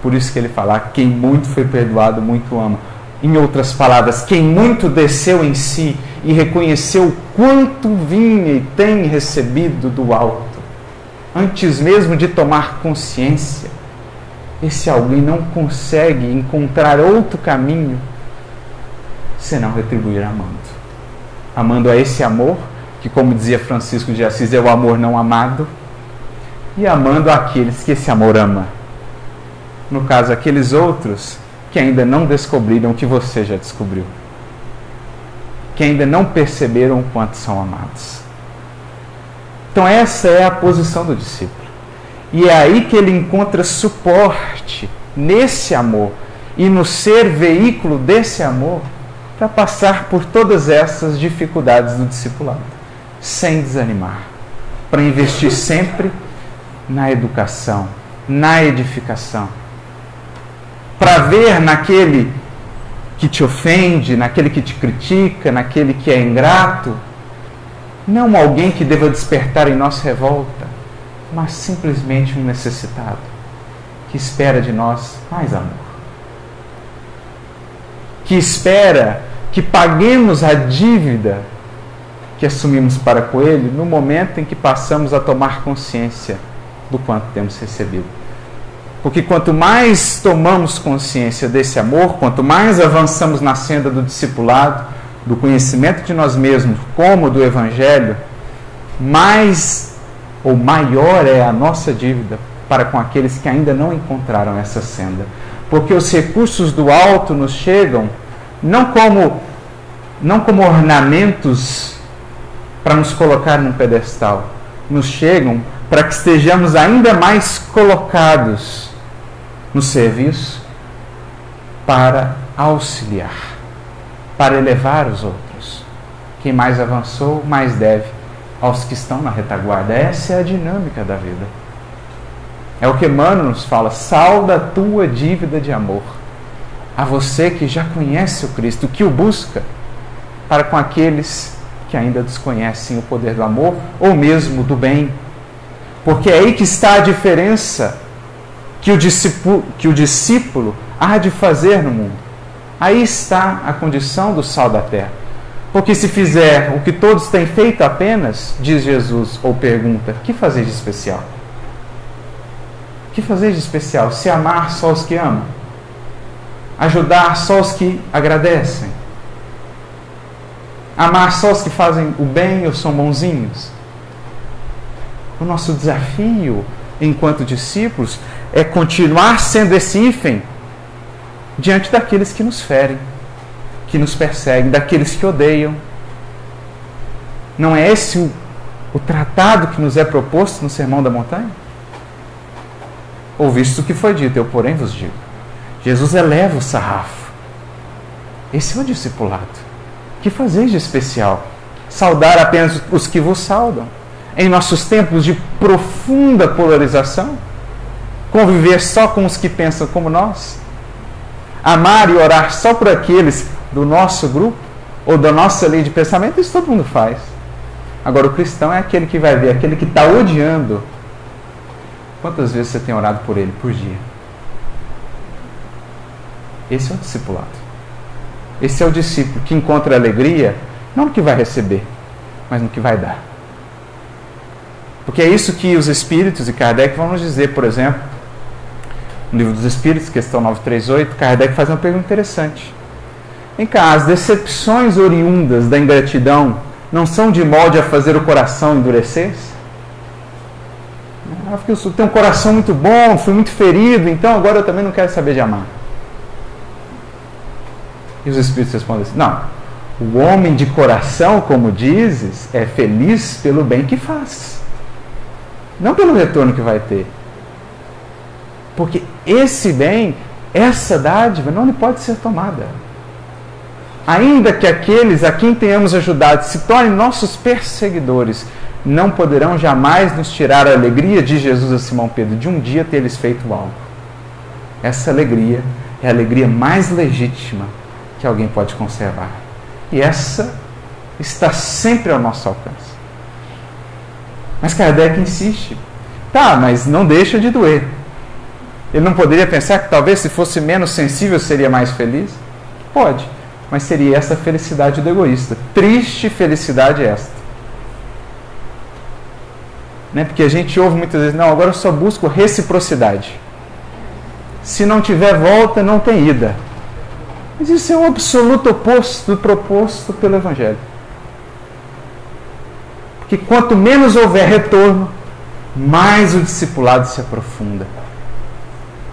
Por isso que ele fala, quem muito foi perdoado, muito ama. Em outras palavras, quem muito desceu em si e reconheceu o quanto vinha e tem recebido do alto, antes mesmo de tomar consciência, esse alguém não consegue encontrar outro caminho senão retribuir amando. Amando a esse amor, que como dizia Francisco de Assis, é o amor não amado, e amando aqueles que esse amor ama. No caso, aqueles outros que ainda não descobriram o que você já descobriu, que ainda não perceberam o quanto são amados. Então essa é a posição do discípulo. E é aí que ele encontra suporte nesse amor e no ser veículo desse amor para passar por todas essas dificuldades do discipulado, sem desanimar, para investir sempre na educação, na edificação, para ver naquele que te ofende, naquele que te critica, naquele que é ingrato, não alguém que deva despertar em nós revolta, mas simplesmente um necessitado, que espera de nós mais amor, que espera que paguemos a dívida que assumimos para com Ele no momento em que passamos a tomar consciência do quanto temos recebido. Porque quanto mais tomamos consciência desse amor, quanto mais avançamos na senda do discipulado, do conhecimento de nós mesmos, como do Evangelho, mais ou maior é a nossa dívida para com aqueles que ainda não encontraram essa senda. Porque os recursos do alto nos chegam não como ornamentos para nos colocar num pedestal, nos chegam para que estejamos ainda mais colocados no serviço para auxiliar, para elevar os outros. Quem mais avançou, mais deve aos que estão na retaguarda. Essa é a dinâmica da vida. É o que Emmanuel nos fala: salda a tua dívida de amor a você que já conhece o Cristo, que o busca, para com aqueles que ainda desconhecem o poder do amor ou mesmo do bem. Porque é aí que está a diferença que o discípulo há de fazer no mundo. Aí está a condição do sal da terra. Porque se fizer o que todos têm feito apenas, diz Jesus, ou pergunta, que fazer de especial? Que fazer de especial? Se amar só os que amam? Ajudar só os que agradecem? Amar só os que fazem o bem ou são bonzinhos? O nosso desafio, enquanto discípulos, é continuar sendo esse hífen diante daqueles que nos ferem, que nos perseguem, daqueles que odeiam. Não é esse o tratado que nos é proposto no Sermão da Montanha? Ouviste o que foi dito, eu porém vos digo. Jesus eleva o sarrafo. Esse é o discipulado. Que fazeis de especial? Saudar apenas os que vos saudam? Em nossos tempos de profunda polarização? Conviver só com os que pensam como nós? Amar e orar só por aqueles do nosso grupo? Ou da nossa lei de pensamento? Isso todo mundo faz. Agora o cristão é aquele que vai ver, aquele que está odiando. Quantas vezes você tem orado por ele por dia? Esse é o discipulado. Esse é o discípulo que encontra alegria, não no que vai receber, mas no que vai dar. Porque é isso que os Espíritos e Kardec vão nos dizer, por exemplo, no Livro dos Espíritos, questão 938, Kardec faz uma pergunta interessante. Vem cá, as decepções oriundas da ingratidão não são de molde a fazer o coração endurecer-se? Porque eu tenho um coração muito bom, fui muito ferido, então agora eu também não quero saber de amar. E os Espíritos respondem assim: não, o homem de coração, como dizes, é feliz pelo bem que faz, não pelo retorno que vai ter. Porque esse bem, essa dádiva, não lhe pode ser tomada. Ainda que aqueles a quem tenhamos ajudado se tornem nossos perseguidores, não poderão jamais nos tirar a alegria de Jesus a Simão Pedro, de um dia ter-lhes feito algo. Essa alegria é a alegria mais legítima que alguém pode conservar. E essa está sempre ao nosso alcance. Mas Kardec insiste. Tá, mas não deixa de doer. Ele não poderia pensar que talvez se fosse menos sensível seria mais feliz? Pode, mas seria essa felicidade do egoísta. Triste felicidade esta. Né? Porque a gente ouve muitas vezes: não, agora eu só busco reciprocidade. Se não tiver volta, não tem ida. Mas isso é o absoluto oposto do proposto pelo Evangelho. Porque quanto menos houver retorno, mais o discipulado se aprofunda.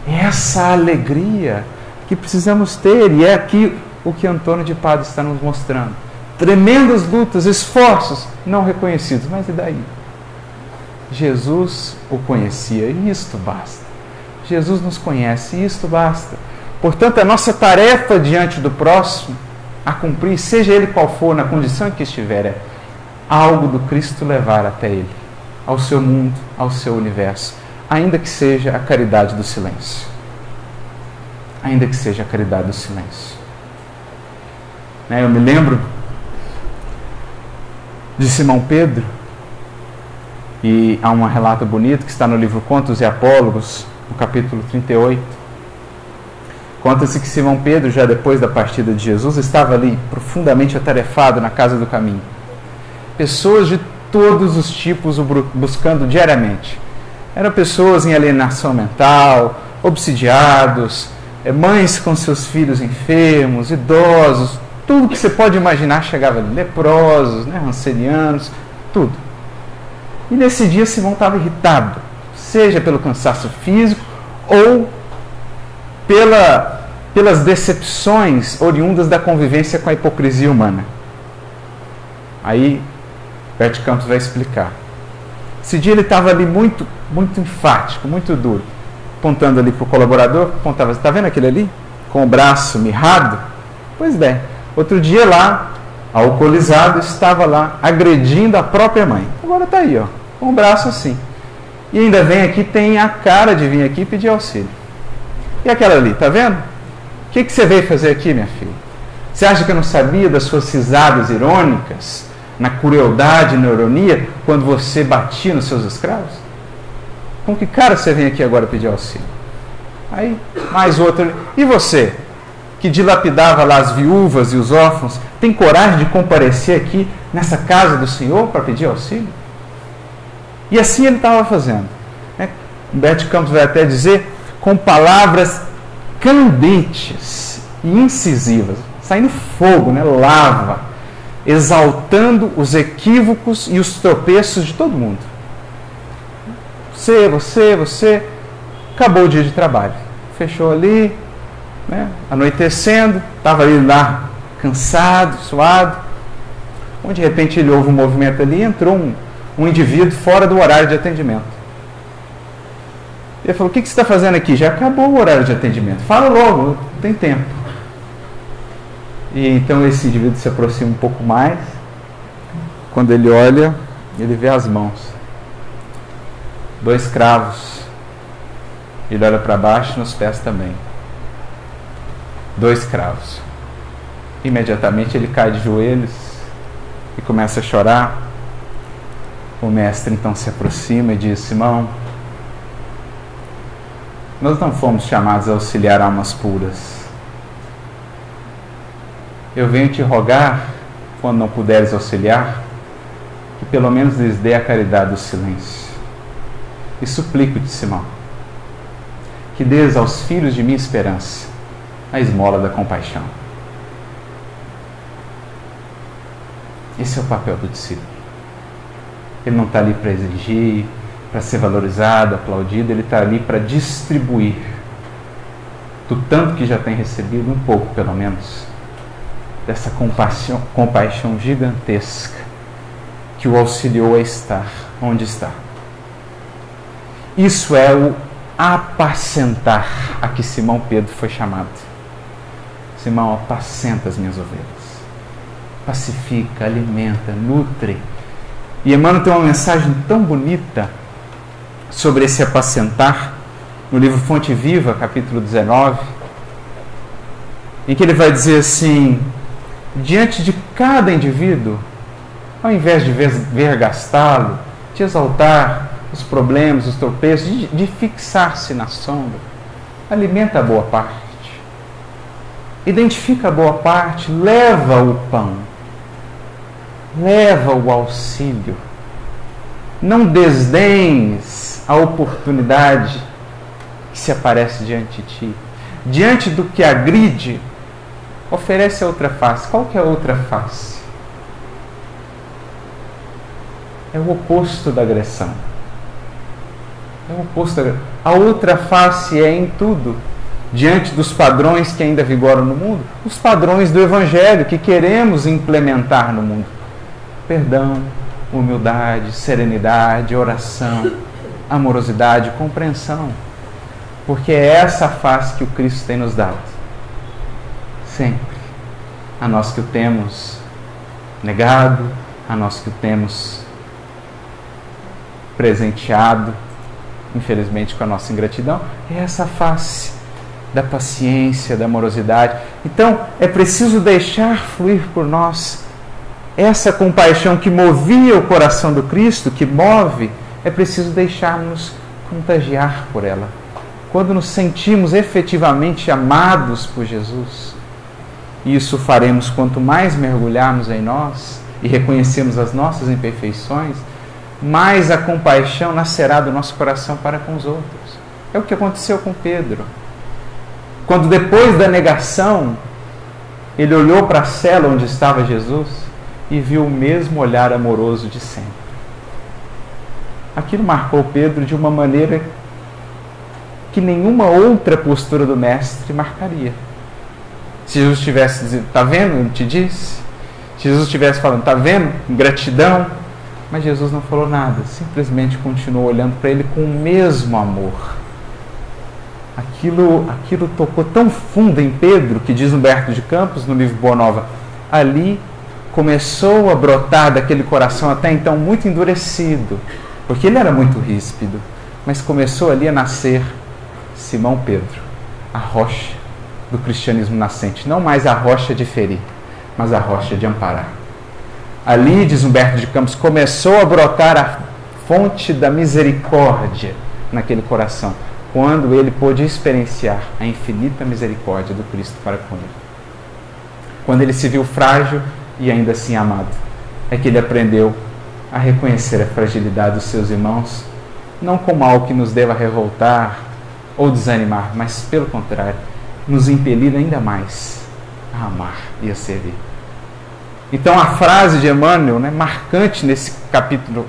Essa alegria que precisamos ter, e é aqui o que Antônio de Pádua está nos mostrando. Tremendas lutas, esforços não reconhecidos, mas e daí? Jesus o conhecia e isto basta. Jesus nos conhece e isto basta. Portanto, a nossa tarefa diante do próximo a cumprir, seja ele qual for, na condição em que estiver, é algo do Cristo levar até ele, ao seu mundo, ao seu universo, ainda que seja a caridade do silêncio. Ainda que seja a caridade do silêncio. Eu me lembro de Simão Pedro, e há um relato bonito que está no livro Contos e Apólogos, no capítulo 38. Conta-se que Simão Pedro, já depois da partida de Jesus, estava ali profundamente atarefado na casa do caminho. pessoas de todos os tipos o buscando diariamente. Eram pessoas em alienação mental, obsidiados, mães com seus filhos enfermos, idosos, tudo que você pode imaginar chegava ali, leprosos, rancenianos, tudo. E nesse dia Simão estava irritado, seja pelo cansaço físico ou pelas decepções oriundas da convivência com a hipocrisia humana. Aí, Bert Campos vai explicar. Esse dia ele estava ali muito enfático, muito duro, apontando ali para o colaborador, apontava, está vendo aquele ali? Com o braço mirrado? Pois bem, outro dia lá, alcoolizado, estava lá agredindo a própria mãe. Agora está aí, com o braço assim. E ainda vem aqui, tem a cara de vir aqui pedir auxílio. E aquela ali, está vendo? O que você veio fazer aqui, minha filha? Você acha que eu não sabia das suas risadas irônicas, na crueldade e na ironia, quando você batia nos seus escravos? Com que cara você vem aqui agora pedir auxílio? Aí, mais outro. E você, que dilapidava lá as viúvas e os órfãos, tem coragem de comparecer aqui nessa casa do Senhor para pedir auxílio? E assim ele estava fazendo. Bert Campos vai até dizer, com palavras candentes e incisivas, saindo fogo, lava, exaltando os equívocos e os tropeços de todo mundo. Você, acabou o dia de trabalho, fechou ali, anoitecendo, estava ali lá, cansado, suado, onde de repente ele ouve um movimento ali e entrou um indivíduo fora do horário de atendimento. Ele falou, o que você está fazendo aqui? Já acabou o horário de atendimento, fala logo, não tem tempo. E então esse indivíduo se aproxima um pouco mais. Quando ele olha, ele vê as mãos. 2 cravos. Ele olha para baixo e nos pés também. 2 cravos. Imediatamente ele cai de joelhos e começa a chorar. O mestre então se aproxima e diz, Simão, nós não fomos chamados a auxiliar almas puras. Eu venho te rogar, quando não puderes auxiliar, que pelo menos lhes dê a caridade do silêncio. E suplico-te, Simão, que dês aos filhos de minha esperança a esmola da compaixão. Esse é o papel do discípulo. Ele não está ali para exigir, para ser valorizado, aplaudido, ele está ali para distribuir do tanto que já tem recebido, um pouco pelo menos, dessa compaixão gigantesca que o auxiliou a estar onde está. Isso é o apacentar a que Simão Pedro foi chamado. Simão, apacenta as minhas ovelhas. Pacifica, alimenta, nutre. E Emmanuel tem uma mensagem tão bonita sobre esse apacentar, no livro Fonte Viva, capítulo 19, em que ele vai dizer assim, diante de cada indivíduo, ao invés de vergastá-lo, de exaltar os problemas, os tropeços, de fixar-se na sombra, alimenta a boa parte, identifica a boa parte, leva o pão, leva o auxílio, não desdenhes a oportunidade que se aparece diante de ti. Diante do que agride, oferece a outra face. Qual que é a outra face? É o oposto da agressão. É o oposto da agressão. A outra face é em tudo, diante dos padrões que ainda vigoram no mundo, os padrões do Evangelho que queremos implementar no mundo. Perdão, humildade, serenidade, oração, amorosidade, compreensão. Porque é essa face que o Cristo tem nos dado. Sempre. A nós que o temos negado, a nós que o temos presenteado, infelizmente com a nossa ingratidão, é essa face da paciência, da amorosidade. Então, é preciso deixar fluir por nós essa compaixão que movia o coração do Cristo, que move, é preciso deixar-nos contagiar por ela. Quando nos sentimos efetivamente amados por Jesus, isso faremos quanto mais mergulharmos em nós e reconhecemos as nossas imperfeições, mais a compaixão nascerá do nosso coração para com os outros. É o que aconteceu com Pedro. Quando depois da negação, ele olhou para a cela onde estava Jesus e viu o mesmo olhar amoroso de sempre. Aquilo marcou Pedro de uma maneira que nenhuma outra postura do Mestre marcaria. Se Jesus estivesse dizendo, está vendo? Ele te disse. Se Jesus estivesse falando, está vendo? Gratidão. Mas Jesus não falou nada, simplesmente continuou olhando para ele com o mesmo amor. Aquilo tocou tão fundo em Pedro, que diz Humberto de Campos, no livro Boa Nova, ali começou a brotar daquele coração até então muito endurecido, porque ele era muito ríspido, mas começou ali a nascer Simão Pedro, a rocha do cristianismo nascente, não mais a rocha de ferir, mas a rocha de amparar. Ali, diz Humberto de Campos, começou a brotar a fonte da misericórdia naquele coração, quando ele pôde experienciar a infinita misericórdia do Cristo para com ele. Quando ele se viu frágil e ainda assim amado, é que ele aprendeu a reconhecer a fragilidade dos seus irmãos, não como algo que nos deva revoltar ou desanimar, mas pelo contrário, nos impelir ainda mais a amar e a servir. Então a frase de Emmanuel, marcante nesse capítulo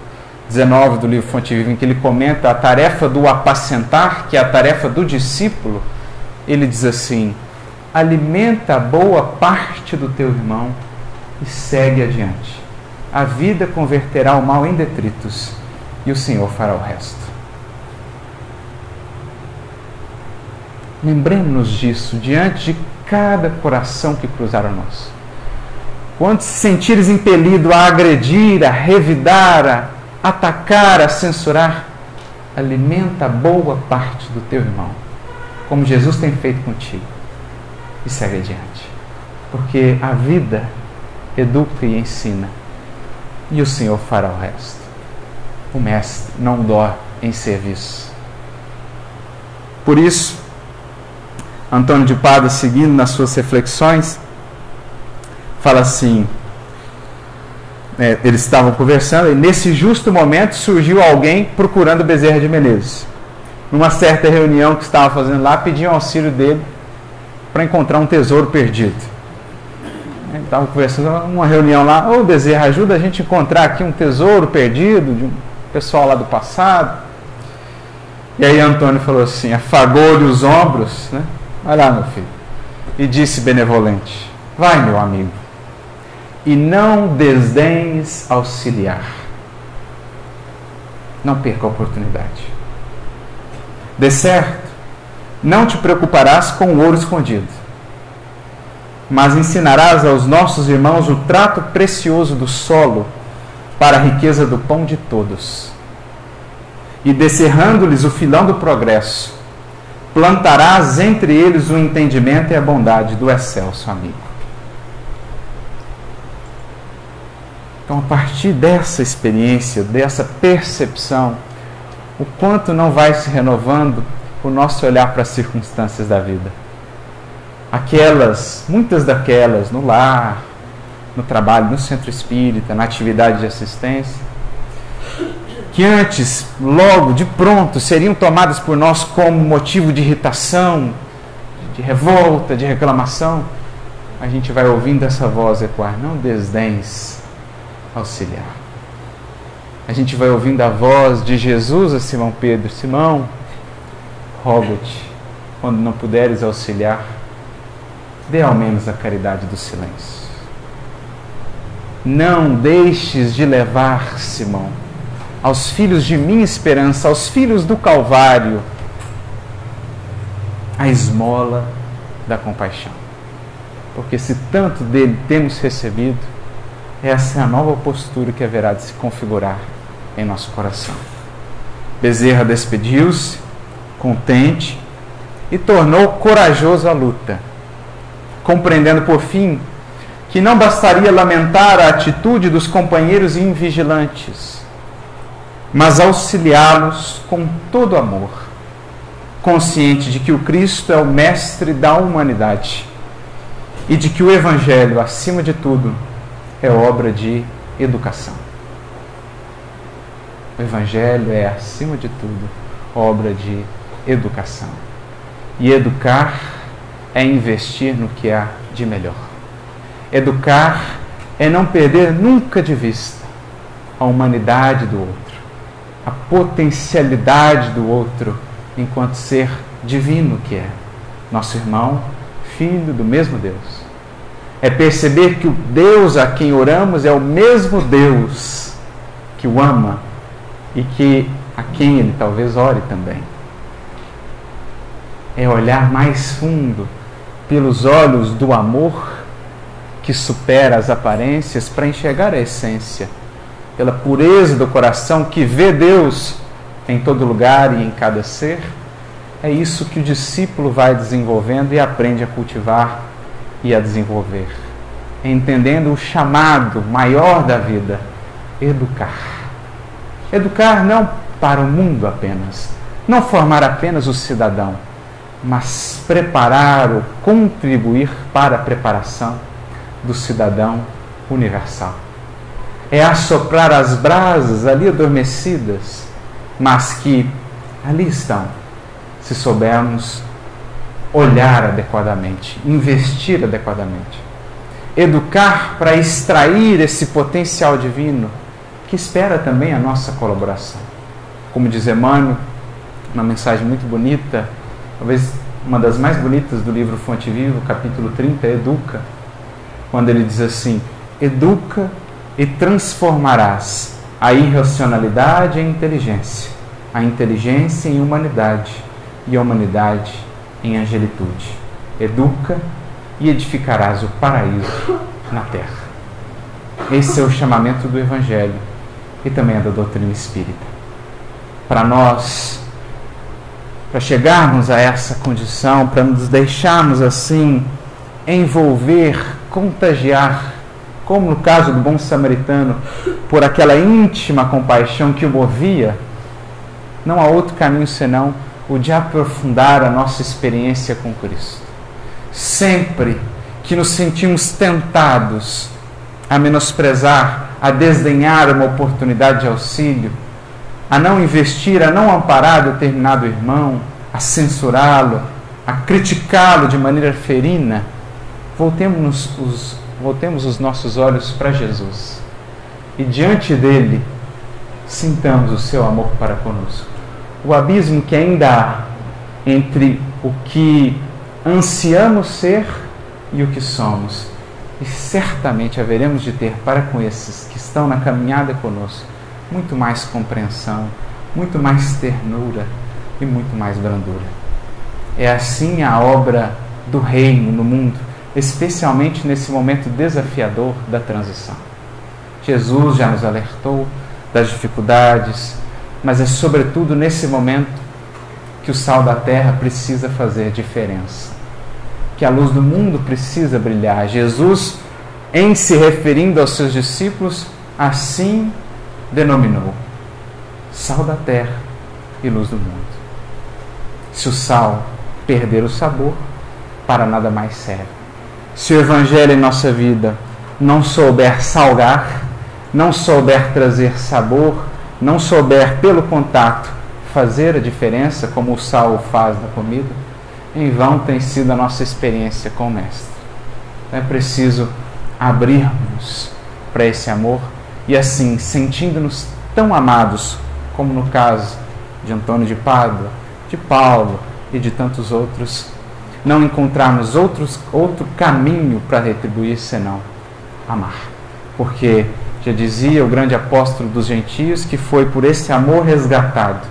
19 do livro Fonte Viva, em que ele comenta a tarefa do apacentar, que é a tarefa do discípulo, ele diz assim: alimenta a boa parte do teu irmão e segue adiante. A vida converterá o mal em detritos e o Senhor fará o resto. Lembremos-nos disso diante de cada coração que cruzar o nosso. Quando se sentires impelido a agredir, a revidar, a atacar, a censurar, alimenta a boa parte do teu irmão, como Jesus tem feito contigo, e segue adiante. Porque a vida educa e ensina, e o Senhor fará o resto. O Mestre não dó em serviço. Por isso, Antônio de Pádua, seguindo nas suas reflexões, fala assim, eles estavam conversando e nesse justo momento surgiu alguém procurando Bezerra de Menezes. Numa certa reunião que estava fazendo lá, pediam auxílio dele para encontrar um tesouro perdido. Ele estava conversando numa reunião lá, ô Bezerra, ajuda a gente a encontrar aqui um tesouro perdido de um pessoal lá do passado. E aí Antônio falou assim, afagou-lhe os ombros, vai lá, meu filho, e disse benevolente, vai, meu amigo, e não desdenhes auxiliar. Não perca a oportunidade. De certo, não te preocuparás com o ouro escondido, mas ensinarás aos nossos irmãos o trato precioso do solo para a riqueza do pão de todos. E descerrando-lhes o filão do progresso, plantarás entre eles o entendimento e a bondade do excelso amigo. Então, a partir dessa experiência, dessa percepção, o quanto não vai se renovando o nosso olhar para as circunstâncias da vida. Muitas daquelas, no lar, no trabalho, no centro espírita, na atividade de assistência, que antes, logo, de pronto, seriam tomadas por nós como motivo de irritação, de revolta, de reclamação, a gente vai ouvindo essa voz ecoar, não desdenhes auxiliar. A gente vai ouvindo a voz de Jesus a Simão Pedro, Simão, rogo-te, quando não puderes auxiliar, dê ao menos a caridade do silêncio. Não deixes de levar, Simão, aos filhos de minha esperança, aos filhos do Calvário, a esmola da compaixão. Porque se tanto dele temos recebido, essa é a nova postura que haverá de se configurar em nosso coração. Bezerra despediu-se, contente, e tornou corajoso a luta, compreendendo por fim que não bastaria lamentar a atitude dos companheiros invigilantes, mas auxiliá-los com todo amor, consciente de que o Cristo é o mestre da humanidade e de que o Evangelho, acima de tudo, é obra de educação. O Evangelho é, acima de tudo, obra de educação. E educar é investir no que há de melhor. Educar é não perder nunca de vista a humanidade do outro, a potencialidade do outro enquanto ser divino que é, nosso irmão, filho do mesmo Deus. É perceber que o Deus a quem oramos é o mesmo Deus que o ama e que a quem ele talvez ore também. É olhar mais fundo pelos olhos do amor que supera as aparências para enxergar a essência, pela pureza do coração que vê Deus em todo lugar e em cada ser. É isso que o discípulo vai desenvolvendo e aprende a cultivar e a desenvolver, entendendo o chamado maior da vida: educar. Educar não para o mundo apenas, não formar apenas o cidadão, mas preparar ou contribuir para a preparação do cidadão universal. É assoprar as brasas ali adormecidas, mas que ali estão, se soubermos olhar adequadamente, investir adequadamente. Educar para extrair esse potencial divino que espera também a nossa colaboração. Como diz Emmanuel, uma mensagem muito bonita, talvez uma das mais bonitas do livro Fonte Viva, capítulo 30, Educa, quando ele diz assim: educa e transformarás a irracionalidade em inteligência, a inteligência em humanidade e a humanidade em angelitude. Educa e edificarás o paraíso na terra. Esse é o chamamento do Evangelho e também é da doutrina espírita. Para nós, para chegarmos a essa condição, para nos deixarmos assim envolver, contagiar, como no caso do bom samaritano, por aquela íntima compaixão que o movia, não há outro caminho senão o de aprofundar a nossa experiência com Cristo. Sempre que nos sentimos tentados a menosprezar, a desdenhar uma oportunidade de auxílio, a não investir, a não amparar determinado irmão, a censurá-lo, a criticá-lo de maneira ferina, voltemos os nossos olhos para Jesus e diante dele sintamos o seu amor para conosco. O abismo que ainda há entre o que ansiamos ser e o que somos, e certamente haveremos de ter para com esses que estão na caminhada conosco muito mais compreensão, muito mais ternura e muito mais brandura. É assim a obra do reino no mundo, especialmente nesse momento desafiador da transição. Jesus já nos alertou das dificuldades, mas é sobretudo nesse momento que o sal da terra precisa fazer diferença, que a luz do mundo precisa brilhar. Jesus, em se referindo aos seus discípulos, assim denominou: sal da terra e luz do mundo. Se o sal perder o sabor, para nada mais serve. Se o Evangelho em nossa vida não souber salgar, não souber trazer sabor, não souber pelo contato fazer a diferença, como o sal faz na comida, em vão tem sido a nossa experiência com o Mestre. Então é preciso abrirmos para esse amor e assim, sentindo-nos tão amados, como no caso de Antônio de Pádua, de Paulo e de tantos outros, não encontrarmos outro caminho para retribuir senão amar. Porque já dizia o grande apóstolo dos gentios que foi por esse amor resgatado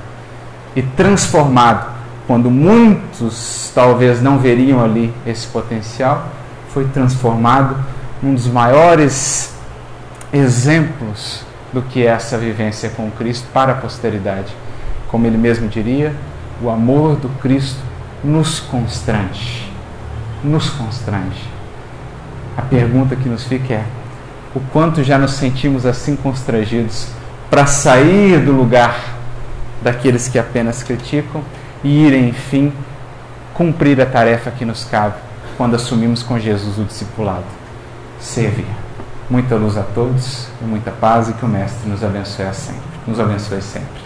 e transformado, quando muitos talvez não veriam ali esse potencial, foi transformado num dos maiores exemplos do que é essa vivência com Cristo para a posteridade. Como ele mesmo diria, o amor do Cristo nos constrange. Nos constrange. A pergunta que nos fica é: o quanto já nos sentimos assim constrangidos para sair do lugar daqueles que apenas criticam e ir, enfim, cumprir a tarefa que nos cabe quando assumimos com Jesus o discipulado: servir. Muita luz a todos, muita paz e que o Mestre nos abençoe sempre.